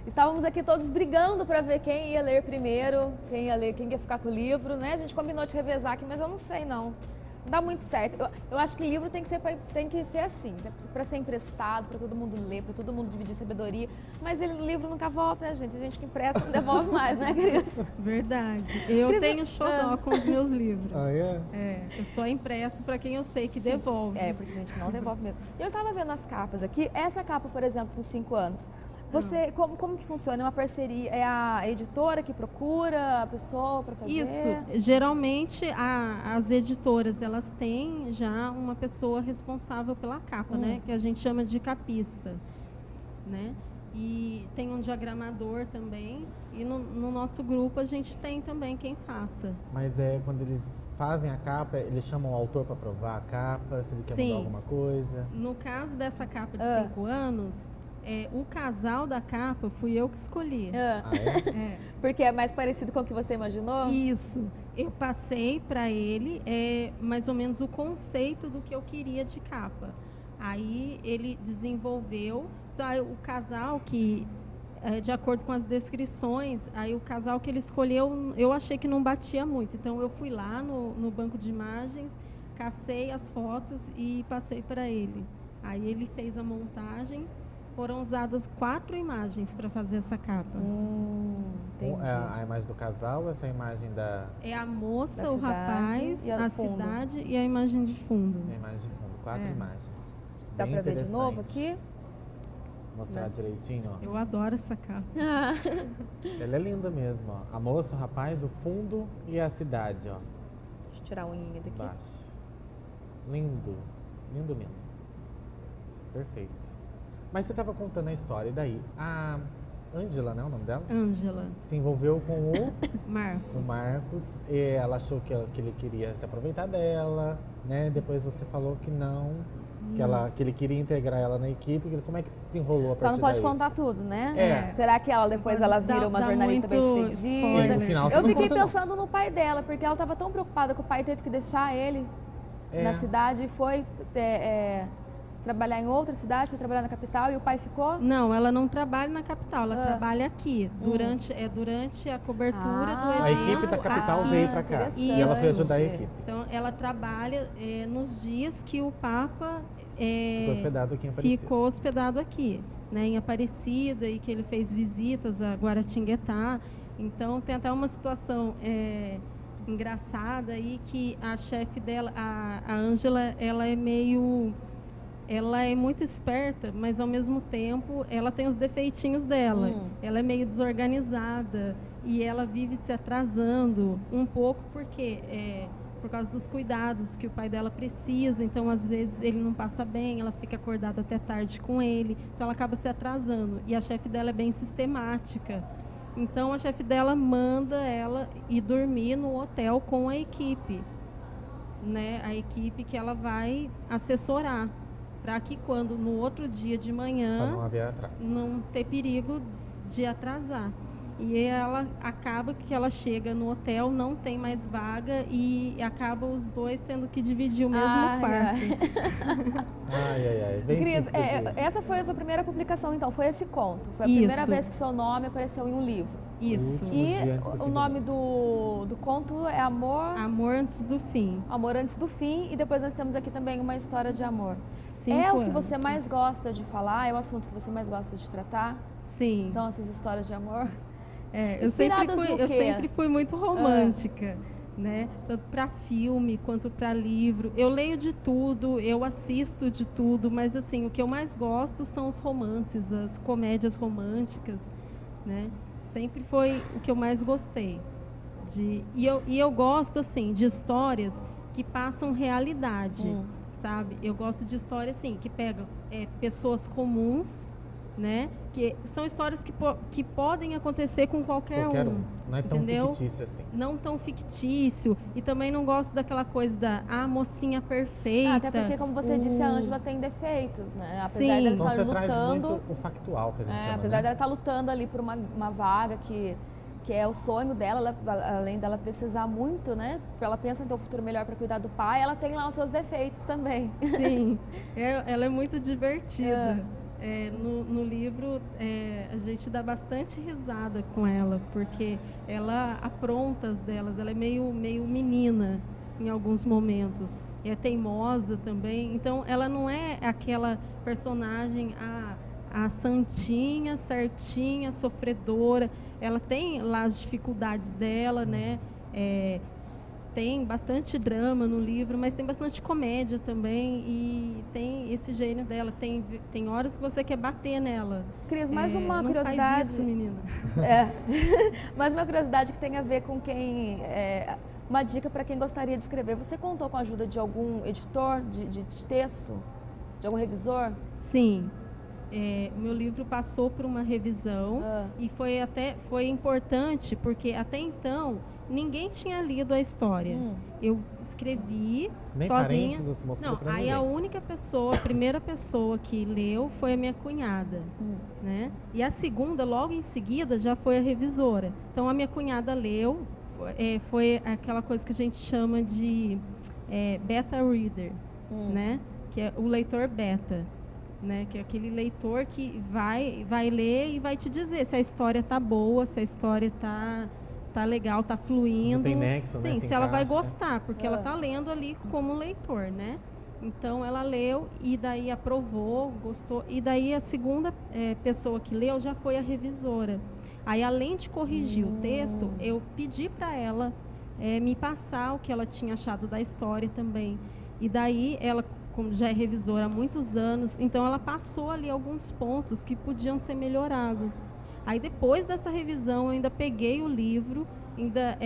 Estávamos aqui todos brigando para ver quem ia ler primeiro, quem ia ler, quem ia ficar com o livro, né? A gente combinou de revezar aqui, mas eu não sei não. Não dá muito certo. Eu acho que livro tem que ser assim, para ser emprestado, para todo mundo ler, para todo mundo dividir sabedoria. Mas livro nunca volta, né, gente? A gente que empresta não devolve mais, né, Cris? Verdade. Eu tenho xodó com os meus livros. Ah, é? É, eu só empresto para quem eu sei que devolve. É, porque a gente não devolve mesmo. E eu estava vendo as capas aqui. Essa capa, por exemplo, dos 5 anos. Você, como que funciona? É uma parceria? É a editora que procura a pessoa para fazer? Isso. Geralmente, as editoras, elas têm já uma pessoa responsável pela capa, né? Que a gente chama de capista, né? E tem um diagramador também. E no nosso grupo, a gente tem também quem faça. Mas quando eles fazem a capa, eles chamam o autor para provar a capa, se ele quer mudar alguma coisa? No caso dessa capa de 5 anos... o casal da capa fui eu que escolhi. Ah, é? É. Porque é mais parecido com o que você imaginou? Isso. Eu passei para ele mais ou menos o conceito do que eu queria de capa. Aí ele desenvolveu. O casal que, de acordo com as descrições, aí o casal que ele escolheu, eu achei que não batia muito. Então eu fui lá no banco de imagens, cacei as fotos e passei para ele. Aí ele fez a montagem. Foram usadas 4 imagens para fazer essa capa. Entendi. A imagem do casal, essa imagem da... É a moça, Da o cidade rapaz, e a fundo. cidade e a imagem de fundo. A imagem de fundo, 4 imagens. Dá Bem para ver de novo interessante. aqui? Mostrar direitinho, ó. Eu adoro essa capa. Ela é linda mesmo, ó. A moça, o rapaz, o fundo e a cidade, ó. Deixa eu tirar a unhinha daqui. Embaixo. Lindo. Lindo, lindo. Perfeito. Mas você estava contando a história, e daí? A Ângela, né, o nome dela? Ângela. Se envolveu com o Marcos. Marcos, e ela achou que ele queria se aproveitar dela, né? Depois você falou que não, que ele queria integrar ela na equipe. Como é que se enrolou a partir Só não pode daí? contar tudo, né? É. Será que ela depois ela vira uma dá jornalista muito bem-sucedida? spoiler. No final, você Eu não fiquei conta, não. pensando no pai dela, porque ela estava tão preocupada que o pai teve que deixar ele na cidade e foi trabalhar em outra cidade, foi trabalhar na capital e o pai ficou? Não, ela não trabalha na capital, ela trabalha aqui. Durante a cobertura do evento. A equipe da capital aqui. veio para cá interessante. e ela foi Isso. ajudar a equipe. Então, ela trabalha nos dias que o Papa Ficou hospedado aqui em Aparecida. ficou hospedado aqui, né, em Aparecida, e que ele fez visitas a Guaratinguetá. Então, tem até uma situação engraçada aí, que a chefe dela, a Ângela, ela é muito esperta, mas ao mesmo tempo ela tem os defeitinhos dela. Ela é meio desorganizada e ela vive se atrasando um pouco porque por causa dos cuidados que o pai dela precisa. Então, às vezes, ele não passa bem, ela fica acordada até tarde com ele. Então, ela acaba se atrasando. E a chefe dela é bem sistemática. Então, a chefe dela manda ela ir dormir no hotel com a equipe, né? A equipe que ela vai assessorar, para que quando no outro dia de Para manhã não haver atraso. não ter perigo de atrasar. E ela acaba que ela chega no hotel, não tem mais vaga e acaba os dois tendo que dividir o mesmo quarto. Ai. Bem Cris, típico de- essa foi a sua primeira publicação, então, foi esse conto. Foi a primeira Isso. vez que seu nome apareceu em um livro. Isso. Último E dia antes do o fim nome do conto é Amor antes do fim. Amor Antes do Fim, e depois nós temos aqui também uma história de amor. 5 É o que anos. você mais gosta de falar? É o assunto que você mais gosta de tratar? Sim. São essas histórias de amor? Eu Inspiradas no quê? sempre fui muito romântica, né? Tanto para filme quanto para livro. Eu leio de tudo, eu assisto de tudo, mas assim, o que eu mais gosto são os romances, as comédias românticas, né? Sempre foi o que eu mais gostei. E eu gosto assim de histórias que passam realidade, sabe? Eu gosto de histórias assim que pegam pessoas comuns, né? Que são histórias que podem acontecer com qualquer um. Não é tão entendeu? fictício assim. Não tão fictício. E também não gosto daquela coisa da mocinha perfeita. Até porque, como você disse, a Ângela tem defeitos, né? Apesar Sim. dela Então estar você traz lutando. muito o factual que a gente chama, Apesar né? dela estar lutando ali por uma vaga que é o sonho dela, além dela precisar muito, né? Ela pensa em ter um futuro melhor para cuidar do pai, ela tem lá os seus defeitos também. Sim. Ela é muito divertida. No livro, a gente dá bastante risada com ela, porque ela apronta as delas, ela é meio menina em alguns momentos, é teimosa também, então ela não é aquela personagem, a santinha, certinha, sofredora, ela tem lá as dificuldades dela, né? Tem bastante drama no livro, mas tem bastante comédia também e tem esse gênio dela. Tem horas que você quer bater nela. Cris, mais uma não curiosidade. Faz isso, menina. Mais uma curiosidade que tem a ver com quem... uma dica para quem gostaria de escrever. Você contou com a ajuda de algum editor de texto? De algum revisor? Sim. O meu livro passou por uma revisão e foi importante porque até então ninguém tinha lido a história. Eu escrevi Nem sozinha. Você mostrou Não, pra aí ninguém. a primeira pessoa que leu foi a minha cunhada, né? E a segunda, logo em seguida, já foi a revisora. Então a minha cunhada leu, foi aquela coisa que a gente chama de beta reader, né? Que é o leitor beta. Né, que é aquele leitor que vai ler e vai te dizer se a história tá boa, se a história tá legal, tá fluindo. Se tem nexo, né? Sim, Se se ela vai encaixa. gostar, porque ela tá lendo ali como leitor, né? Então ela leu e daí aprovou, gostou. E daí a segunda pessoa que leu já foi a revisora. Aí além de corrigir o texto, eu pedi para ela me passar o que ela tinha achado da história também. E daí ela, como já é revisora há muitos anos, então ela passou ali alguns pontos que podiam ser melhorados. Aí depois dessa revisão eu ainda peguei o livro, ainda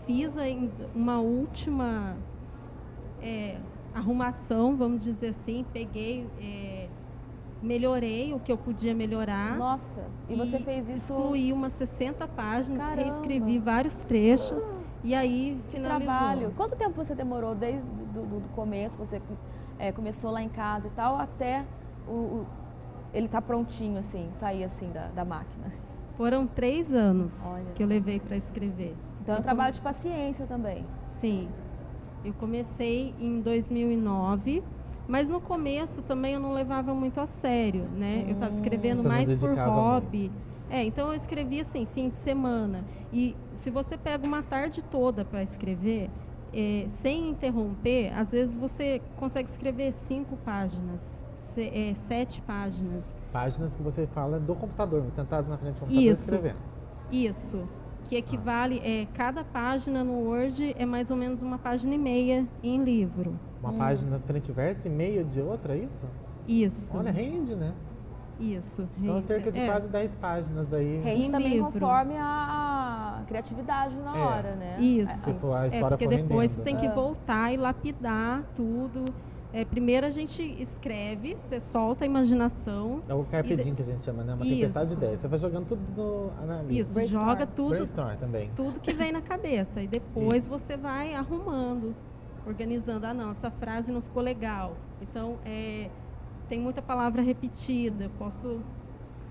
fiz uma última arrumação, vamos dizer assim, peguei, melhorei o que eu podia melhorar. Nossa, e você fez isso... Excluí umas 60 páginas, Caramba. reescrevi vários trechos e aí finalizou. Trabalho. Quanto tempo você demorou desde do começo, você começou lá em casa e tal, até ele tá prontinho, assim, sair assim da máquina? Foram 3 anos Olha que eu só. levei para escrever. Então é um trabalho de paciência também. Sim. Eu comecei em 2009, mas no começo também eu não levava muito a sério, né? Eu estava escrevendo Você não mais por dedicava hobby. Então eu escrevia assim, fim de semana. E se você pega uma tarde toda para escrever, sem interromper, às vezes você consegue escrever 5 páginas, 7 páginas. Páginas que você fala do computador, você sentado na frente do computador Isso. escrevendo. Isso, que equivale, cada página no Word é mais ou menos uma página e meia em livro. Uma página de frente e verso e meia de outra, é isso? Isso. Olha, rende, né? Isso. Então cerca de quase 10 páginas aí. Rende Em também livro. conforme a criatividade na hora, né? Isso. Se for a história porque for depois você rendendo. tem que voltar e lapidar tudo. Primeiro a gente escreve, você solta a imaginação. É o carpe diem que a gente chama, né? Uma tempestade de Isso. ideias. Você vai jogando tudo ali. Isso, Brainstorm. joga tudo, Brainstorm também. tudo que vem na cabeça. E depois Isso. você vai arrumando, organizando. Ah, não, essa frase não ficou legal. Então, tem muita palavra repetida. Eu posso...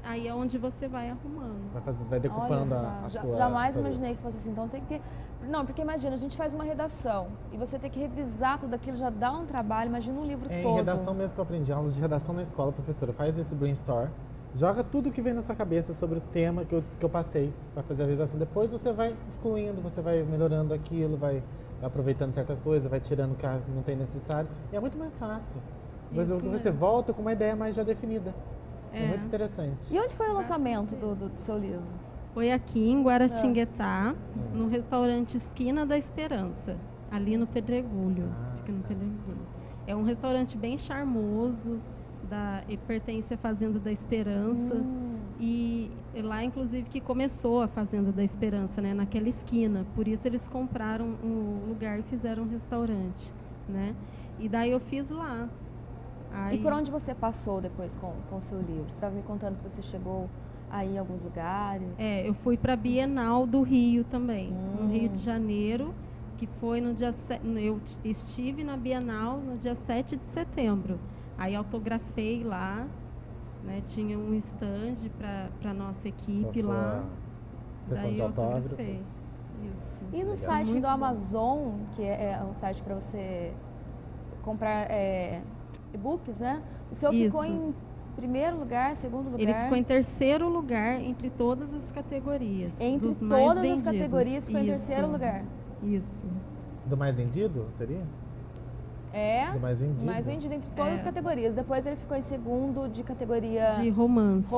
Aí é onde você vai arrumando. Vai decupando Olha a só, sua... jamais sua imaginei que fosse assim. Então tem que... Não, porque imagina, a gente faz uma redação e você tem que revisar tudo aquilo, já dá um trabalho. Imagina um livro todo. Em redação mesmo que eu aprendi, aulas de redação na escola, professora, faz esse brainstorm, joga tudo que vem na sua cabeça sobre o tema que eu passei para fazer a redação. Depois você vai excluindo, você vai melhorando aquilo, vai aproveitando certas coisas, vai tirando o que não tem necessário. E é muito mais fácil. Mas Isso você mesmo. volta com uma ideia mais já definida. É muito interessante. E onde foi o lançamento do seu livro? Foi aqui em Guaratinguetá, no restaurante Esquina da Esperança, ali no Pedregulho. Fica no Pedregulho. É um restaurante bem charmoso, pertence à Fazenda da Esperança. E lá, inclusive, que começou a Fazenda da Esperança, né, naquela esquina. Por isso eles compraram um lugar e fizeram um restaurante, né? E daí eu fiz lá. E por onde você passou depois com o seu livro? Você estava me contando que você chegou aí em alguns lugares. Eu fui para a Bienal do Rio também, no Rio de Janeiro, que foi no dia... Eu estive na Bienal no dia 7 de setembro. Aí autografei lá, né, tinha um stand para a nossa equipe Passou lá. a sessão Daí de eu autografei. autógrafos. Isso. E no Legal. site Muito do bom. Amazon, que é um site para você comprar e-books, né? O seu ficou Isso. em primeiro lugar, segundo lugar? Ele ficou em terceiro lugar entre todas as categorias. Entre dos mais todas as vendidos. categorias ficou em Isso. terceiro lugar. Isso. Do mais vendido, seria? É, Do mais vendido. mais vendido entre todas as categorias. Depois ele ficou em segundo de categoria De romance.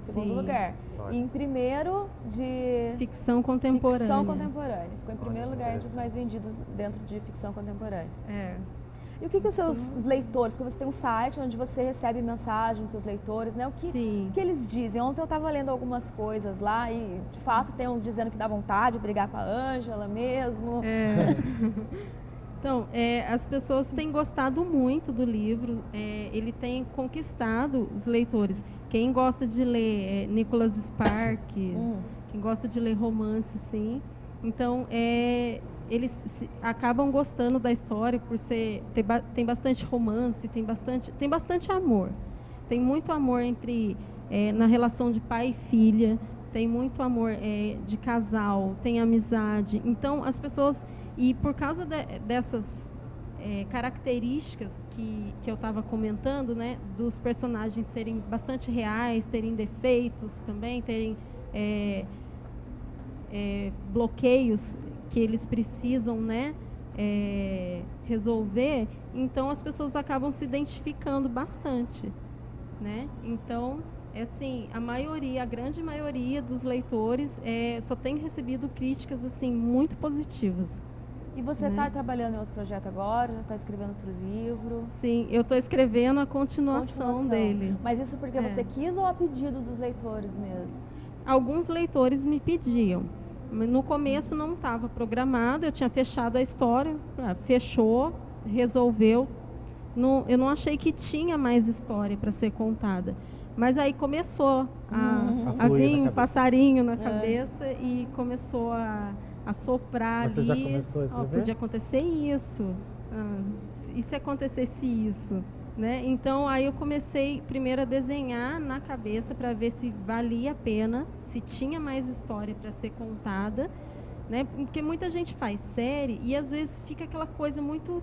segundo Sim. lugar. Olha. E em primeiro de Ficção contemporânea. ficção contemporânea. Ficou em primeiro Olha, lugar entre os mais vendidos dentro de ficção contemporânea. É. E o que os seus leitores, porque você tem um site onde você recebe mensagem dos seus leitores, né? Sim. O que eles dizem? Ontem eu estava lendo algumas coisas lá e, de fato, tem uns dizendo que dá vontade de brigar com a Ângela mesmo. Então, as pessoas têm gostado muito do livro, ele tem conquistado os leitores. Quem gosta de ler Nicholas Spark, quem gosta de ler romance, sim. Então, eles acabam gostando da história por tem bastante romance, tem bastante amor. Tem muito amor na relação de pai e filha, tem muito amor de casal, tem amizade. Então, as pessoas... E por causa dessas características que eu estava comentando, né, dos personagens serem bastante reais, terem defeitos também, terem bloqueios que eles precisam, né, resolver, então as pessoas acabam se identificando bastante, né? Então, assim, a grande maioria dos leitores só tem recebido críticas assim muito positivas. E você está trabalhando em outro projeto agora? Já está escrevendo outro livro? Sim, eu estou escrevendo a continuação dele. Mas isso porque você quis ou a pedido dos leitores mesmo? Alguns leitores me pediam. No começo não estava programado, eu tinha fechado a história, fechou, resolveu. Eu não achei que tinha mais história para ser contada. Mas aí começou a vir um passarinho na cabeça e começou a soprar ali. Você já começou a escrever? Podia acontecer isso. E se acontecesse isso? Né? Então, aí eu comecei primeiro a desenhar na cabeça para ver se valia a pena, se tinha mais história para ser contada. Né? Porque muita gente faz série e às vezes fica aquela coisa muito...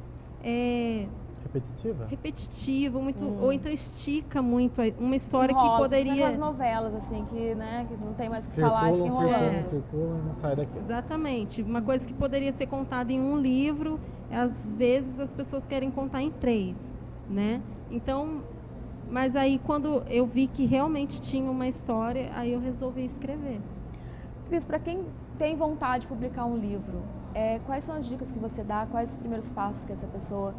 repetitiva, muito, ou então estica muito uma história que poderia... Aquelas novelas, assim, que não tem mais o que falar e fica enrolando. Circula e não sai daqui. Exatamente. Uma coisa que poderia ser contada em um livro, às vezes as pessoas querem contar em 3, né? Então, mas aí quando eu vi que realmente tinha uma história, aí eu resolvi escrever. Cris, para quem tem vontade de publicar um livro, quais são as dicas que você dá? Quais os primeiros passos que essa pessoa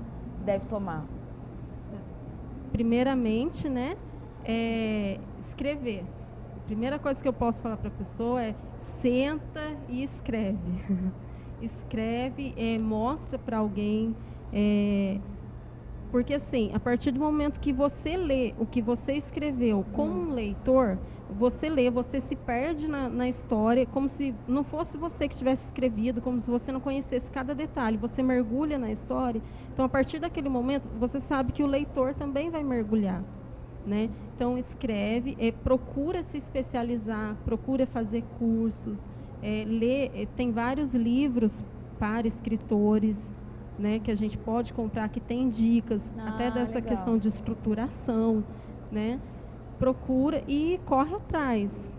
deve tomar? Primeiramente, né, escrever. A primeira coisa que eu posso falar para a pessoa é senta e escreve. Escreve, mostra para alguém, porque assim, a partir do momento que você lê o que você escreveu como um leitor, você lê, você se perde na história, como se não fosse você que tivesse escrevido, como se você não conhecesse cada detalhe. Você mergulha na história. Então, a partir daquele momento, você sabe que o leitor também vai mergulhar, né? Então, escreve, procura se especializar, procura fazer cursos, lê. Tem vários livros para escritores, né, que a gente pode comprar, que tem dicas, até dessa legal. questão de estruturação, né? Procura e corre atrás.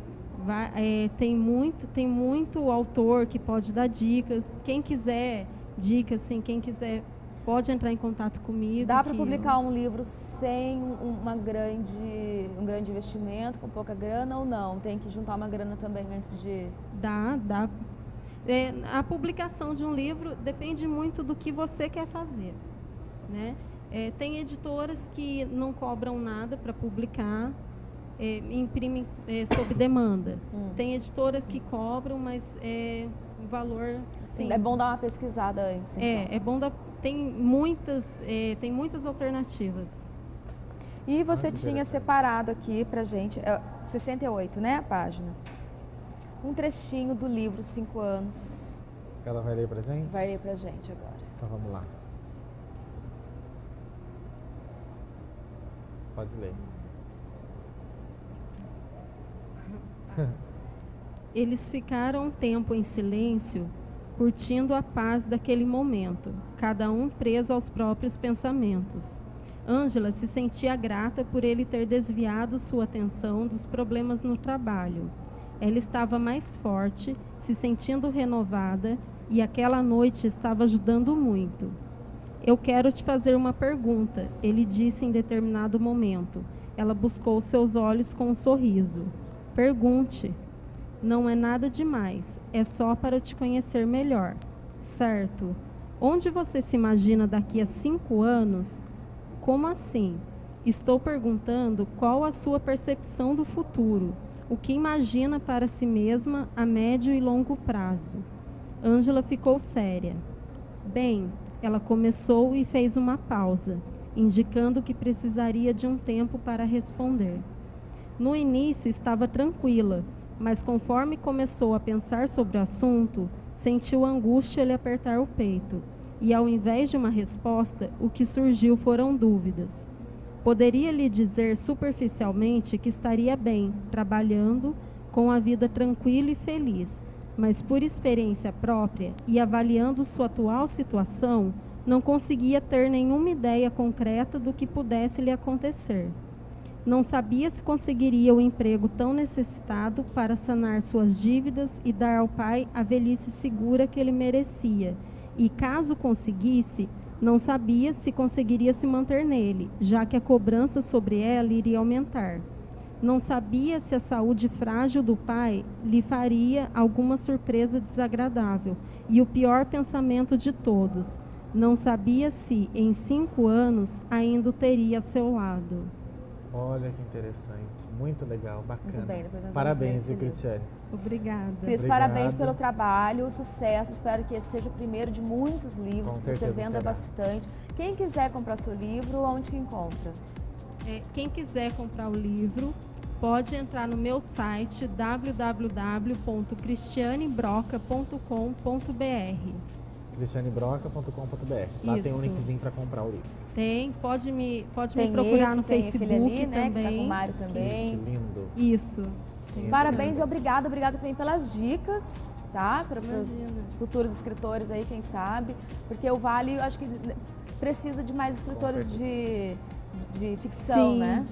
Tem muito autor que pode dar dicas. Quem quiser dicas, assim, quem quiser pode entrar em contato comigo. Dá para publicar um livro sem um grande investimento, com pouca grana ou não? Tem que juntar uma grana também antes de... Dá. A publicação de um livro depende muito do que você quer fazer, né? Tem editoras que não cobram nada para publicar, imprimem sob demanda. Tem editoras que cobram, mas o valor... Assim, é bom dar uma pesquisada antes, então. É bom dar... Tem muitas alternativas. E você tinha separado aqui pra gente, 68, né, a página? Um trechinho do livro 5 anos. Ela vai ler pra gente? Vai ler pra gente agora. Então vamos lá. Pode ler. Eles ficaram um tempo em silêncio, curtindo a paz daquele momento, cada um preso aos próprios pensamentos. Ângela se sentia grata por ele ter desviado sua atenção dos problemas no trabalho. Ela estava mais forte, se sentindo renovada, e aquela noite estava ajudando muito. Eu quero te fazer uma pergunta, ele disse em determinado momento. Ela buscou seus olhos com um sorriso. Pergunte. Não é nada demais, é só para te conhecer melhor. Certo. Onde você se imagina daqui a 5 anos? Como assim? Estou perguntando qual a sua percepção do futuro. O que imagina para si mesma a médio e longo prazo? Ângela ficou séria. Bem, ela começou e fez uma pausa, indicando que precisaria de um tempo para responder. No início estava tranquila, mas conforme começou a pensar sobre o assunto, sentiu angústia lhe apertar o peito. E ao invés de uma resposta, o que surgiu foram dúvidas. Poderia lhe dizer superficialmente que estaria bem, trabalhando, com a vida tranquila e feliz, mas por experiência própria e avaliando sua atual situação, não conseguia ter nenhuma ideia concreta do que pudesse lhe acontecer. Não sabia se conseguiria o emprego tão necessitado para sanar suas dívidas e dar ao pai a velhice segura que ele merecia. E, caso conseguisse, não sabia se conseguiria se manter nele, já que a cobrança sobre ela iria aumentar. Não sabia se a saúde frágil do pai lhe faria alguma surpresa desagradável. E o pior pensamento de todos, não sabia se, em 5 anos, ainda o teria a seu lado. Olha que interessante, muito legal, bacana. Muito bem, depois nós vamos Parabéns, ler esse viu, livro. Cristiane? Obrigada. Cris, Obrigado. parabéns pelo trabalho, sucesso. Espero que esse seja o primeiro de muitos livros, Com que você certeza venda será. bastante. Quem quiser comprar seu livro, onde que encontra? Quem quiser comprar o livro, pode entrar no meu site www.cristianebroca.com.br. cristianebroca.com.br. Lá tem um Isso. linkzinho para comprar o livro. Tem, pode me Tem procurar esse, no tem Facebook aquele ali, né, também. que tá com o Mário Que também. lindo. Isso. Parabéns e obrigada também pelas dicas, tá? Para os Imagina. futuros escritores aí, quem sabe. Porque o Vale, eu acho que precisa de mais escritores de ficção, Sim, né?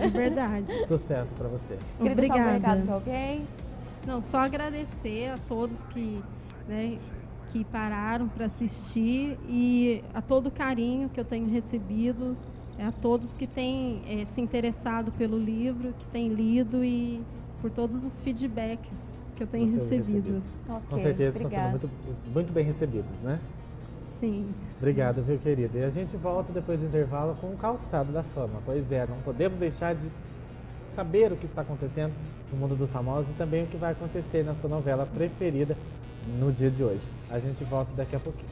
é verdade. Sucesso para você. Queria deixar algum recado Obrigada. para alguém? Não, só agradecer a todos que, né, que pararam para assistir e a todo o carinho que eu tenho recebido, a todos que têm se interessado pelo livro, que têm lido e por todos os feedbacks que eu tenho Você recebido. Ok, Com certeza estão obrigada. sendo muito bem recebidos, né? Sim. Obrigado, viu, querida? E a gente volta depois do intervalo com o Calçado da Fama. Pois é, não podemos deixar de saber o que está acontecendo no mundo dos famosos e também o que vai acontecer na sua novela preferida no dia de hoje. A gente volta daqui a pouquinho.